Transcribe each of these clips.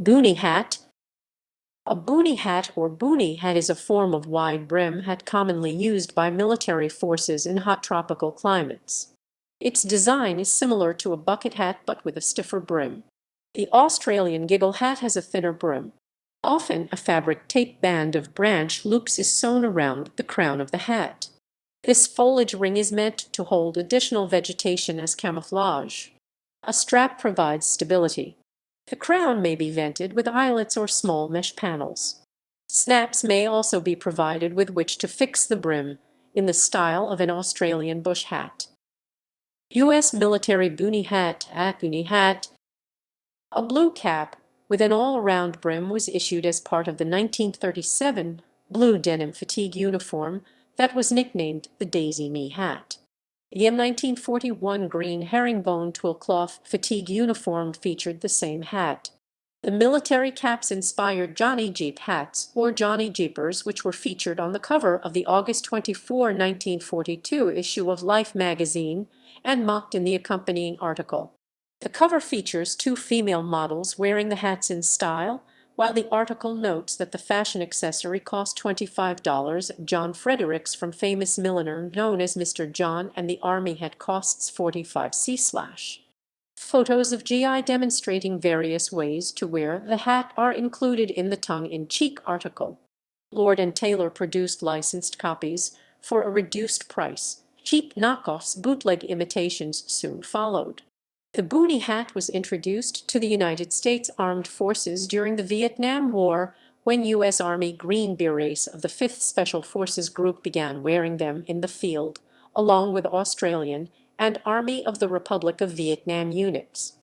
Boonie hat. A boonie hat or boonie hat is a form of wide-brim hat commonly used by military forces in hot tropical climates. Its design is similar to a bucket hat but with a stiffer brim. The Australian giggle hat has a thinner brim. Often a fabric tape band of branch loops is sewn around the crown of the hat. This foliage ring is meant to hold additional vegetation as camouflage. A strap provides stability. The crown may be vented with eyelets or small mesh panels. Snaps may also be provided with which to fix the brim, in the style of an Australian bush hat. U.S. military boonie hat. Boonie hat. A blue cap with an all-around brim was issued as part of the 1937 blue denim fatigue uniform that was nicknamed the Daisy Me hat. The 1941 green herringbone twillcloth fatigue uniform featured the same hat. The military caps inspired Johnny Jeep hats, or Johnny Jeepers, which were featured on the cover of the August 24, 1942 issue of Life magazine and mocked in the accompanying article. The cover features two female models wearing the hats in style, while the article notes that the fashion accessory cost $25. John Fredericks from famous milliner known as Mr. John and the Army hat costs $45. Photos of GI demonstrating various ways to wear the hat are included in the tongue-in-cheek article. Lord & Taylor produced licensed copies for a reduced price. Cheap knockoffs, bootleg imitations soon followed. The boonie hat was introduced to the United States Armed Forces during the Vietnam War when U.S. Army Green Berets of the 5th Special Forces Group began wearing them in the field, along with Australian and Army of the Republic of Vietnam units.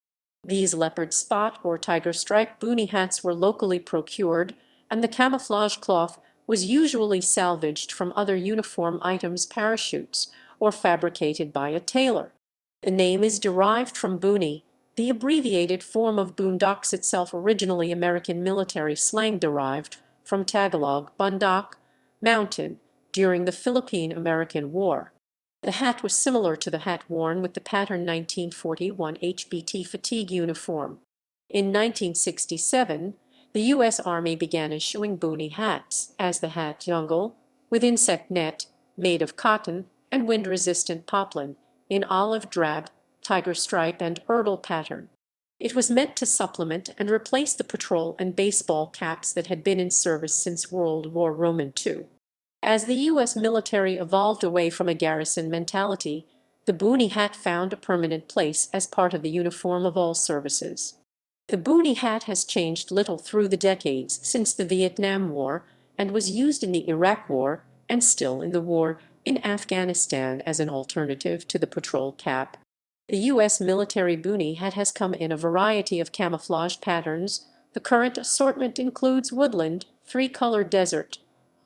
These leopard spot or tiger stripe boonie hats were locally procured, and the camouflage cloth was usually salvaged from other uniform items, parachutes, or fabricated by a tailor. The name is derived from boonie, the abbreviated form of boondocks, itself originally American military slang derived from Tagalog bundok, mountain, during the Philippine-American War. The hat was similar to the hat worn with the pattern 1941 HBT fatigue uniform. In 1967, the U.S. Army began issuing boonie hats as the hat jungle, with insect net, made of cotton and wind-resistant poplin, in olive drab, tiger stripe, and erdel pattern. It was meant to supplement and replace the patrol and baseball caps that had been in service since World War II. As the U.S. military evolved away from a garrison mentality, the boonie hat found a permanent place as part of the uniform of all services. The boonie hat has changed little through the decades since the Vietnam War and was used in the Iraq War and still in the war in Afghanistan as an alternative to the patrol cap. The U.S. military boonie hat has come in a variety of camouflage patterns. The current assortment includes woodland, three-color desert,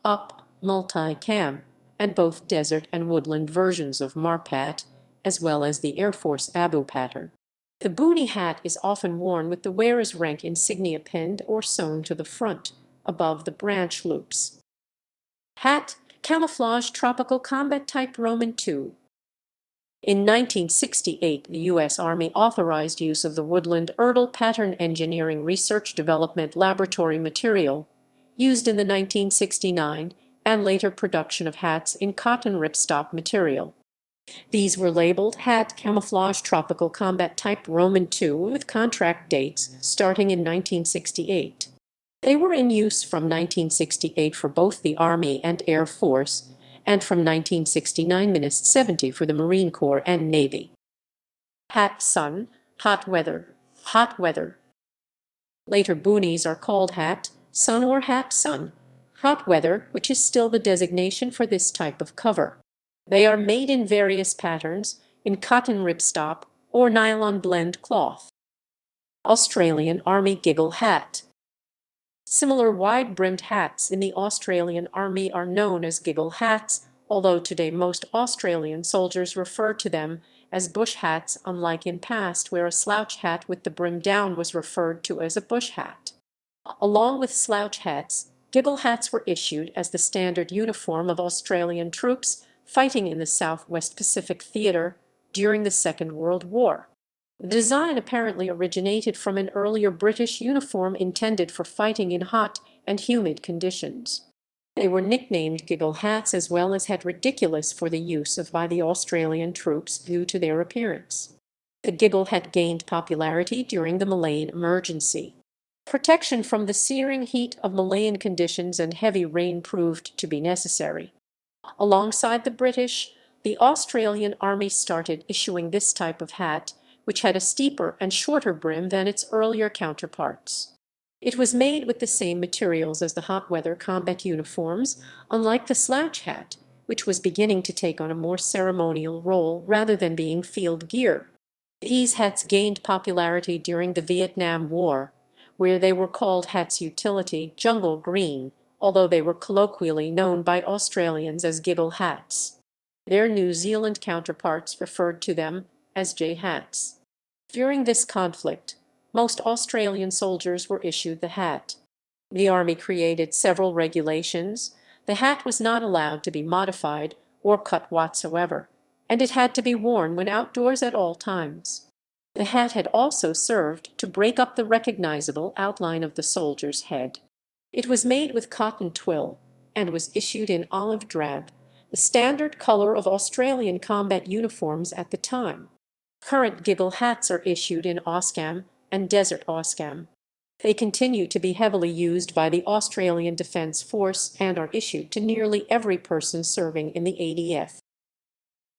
up, multi-cam, and both desert and woodland versions of Marpat, as well as the Air Force Abu pattern. The boonie hat is often worn with the wearer's rank insignia pinned or sewn to the front, above the branch loops. Hat, camouflage tropical combat type Roman II. In 1968, the U.S. Army authorized use of the woodland erdel pattern engineering research development laboratory material, used in the 1969 and later production of hats in cotton ripstop material. These were labeled Hat Camouflage Tropical Combat Type Roman II with contract dates starting in 1968. They were in use from 1968 for both the Army and Air Force, and from 1969–70 for the Marine Corps and Navy. Hat Sun, hot weather, hot weather. Later boonies are called Hat Sun or Hat Sun, hot weather, which is still the designation for this type of cover. They are made in various patterns, in cotton ripstop or nylon blend cloth. Australian Army Giggle Hat. Similar wide-brimmed hats in the Australian Army are known as giggle hats, although today most Australian soldiers refer to them as bush hats, unlike in past where a slouch hat with the brim down was referred to as a bush hat. Along with slouch hats, giggle hats were issued as the standard uniform of Australian troops fighting in the Southwest Pacific Theatre during the Second World War. The design apparently originated from an earlier British uniform intended for fighting in hot and humid conditions. They were nicknamed giggle hats as well as had ridiculous for the use of by the Australian troops due to their appearance. The giggle hat gained popularity during the Malayan emergency. Protection from the searing heat of Malayan conditions and heavy rain proved to be necessary. Alongside the British, the Australian Army started issuing this type of hat, which had a steeper and shorter brim than its earlier counterparts. It was made with the same materials as the hot weather combat uniforms, unlike the slouch hat, which was beginning to take on a more ceremonial role rather than being field gear. These hats gained popularity during the Vietnam War, where they were called hats utility jungle green, although they were colloquially known by Australians as giggle hats. Their New Zealand counterparts referred to them as J hats. During this conflict, most Australian soldiers were issued the hat. The Army created several regulations. The hat was not allowed to be modified or cut whatsoever, and it had to be worn when outdoors at all times. The hat had also served to break up the recognizable outline of the soldier's head. It was made with cotton twill and was issued in olive drab, the standard color of Australian combat uniforms at the time. Current giggle hats are issued in Auskam and Desert Auskam. They continue to be heavily used by the Australian Defence Force and are issued to nearly every person serving in the ADF.